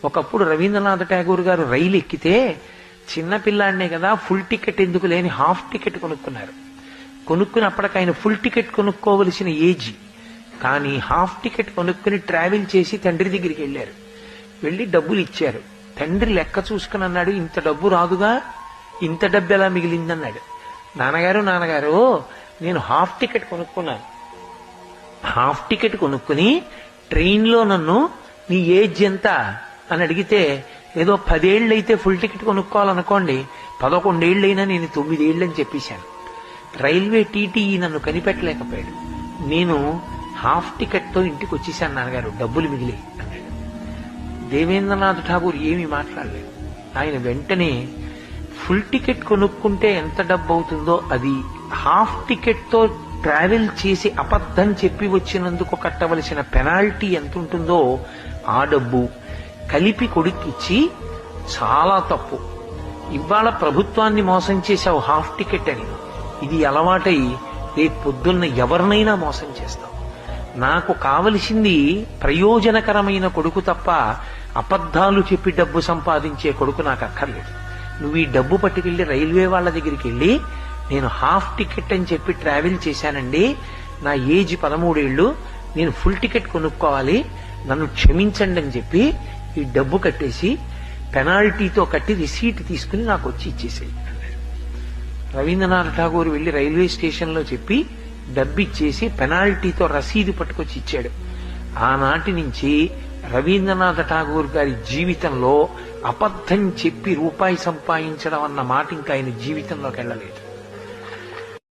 ఒకప్పుడు రవీంద్రనాథ్ ఠాగూర్ గారు రైలు ఎక్కితే చిన్నపిల్లాడినే కదా, ఫుల్ టికెట్ ఎందుకు లేని హాఫ్ టికెట్ కొనుక్కున్నారు. కొనుక్కున్నప్పటికి ఆయన ఫుల్ టికెట్ కొనుక్కోవలసిన ఏజ్, కానీ హాఫ్ టికెట్ కొనుక్కుని ట్రావెల్ చేసి తండ్రి దగ్గరికి వెళ్ళారు. వెళ్ళి డబ్బులు ఇచ్చారు. తండ్రి లెక్క చూసుకుని అన్నాడు, ఇంత డబ్బు రాదుగా, ఇంత డబ్బు ఎలా మిగిలిందన్నాడు. నాన్నగారు నేను హాఫ్ టికెట్ కొనుక్కున్నాను. హాఫ్ టికెట్ కొనుక్కుని ట్రైన్లో నన్ను నీ ఏజ్ ఎంత అని అడిగితే, ఏదో 10 ఏళ్ళు అయితే ఫుల్ టికెట్ కొనుక్కోవాలనుకోండి, 11 ఏళ్ళైనా నేను 9 ఏళ్ళు అని చెప్పేశాను. రైల్వే టీటీఈ నన్ను కనిపెట్టలేకపోయాడు. నేను హాఫ్ టికెట్తో ఇంటికి వచ్చేసాను నాన్నగారు, డబ్బులు మిగిలి అన్నాడు. దేవేంద్రనాథ్ ఠాగూర్ ఏమీ మాట్లాడలేదు. ఆయన వెంటనే ఫుల్ టికెట్ కొనుక్కుంటే ఎంత డబ్బు అవుతుందో అది, హాఫ్ టికెట్తో ట్రావెల్ చేసి అబద్ధం చెప్పి వచ్చినందుకు కట్టవలసిన పెనాల్టీ ఎంత ఉంటుందో ఆ డబ్బు కలిపి కొడుక్కిచ్చి, చాలా తప్పు, ఇవాళ ప్రభుత్వాన్ని మోసం చేశావు హాఫ్ టికెట్ అని, ఇది అలవాటై రేపు పొద్దున్న ఎవరినైనా మోసం చేస్తావు. నాకు కావలసింది ప్రయోజనకరమైన కొడుకు తప్ప అబద్ధాలు చెప్పి డబ్బు సంపాదించే కొడుకు నాకు అక్కర్లేదు. నువ్వు ఈ డబ్బు పట్టుకెళ్ళి రైల్వే వాళ్ళ దగ్గరికి వెళ్ళి, నేను హాఫ్ టికెట్ అని చెప్పి ట్రావెల్ చేశానండి, నా ఏజ్ 13 ఏళ్ళు, నేను ఫుల్ టికెట్ కొనుక్కోవాలి, నన్ను క్షమించండి అని చెప్పి ఈ డబ్బు కట్టేసి పెనాల్టీతో కట్టి రిసీట్ తీసుకుని నాకు వచ్చి ఇచ్చేసేయి అన్నాడు. రవీంద్రనాథ్ ఠాగూర్ వెళ్లి రైల్వే స్టేషన్లో చెప్పి డబ్బు ఇచ్చేసి పెనాల్టీతో రసీదు పట్టుకొచ్చి ఇచ్చాడు. ఆనాటి నుంచి రవీంద్రనాథ్ ఠాగూర్ గారి జీవితంలో అబద్ధం చెప్పి రూపాయి సంపాదించడం అన్న మాట ఇంకా ఆయన జీవితంలోకి వెళ్ళలేదు.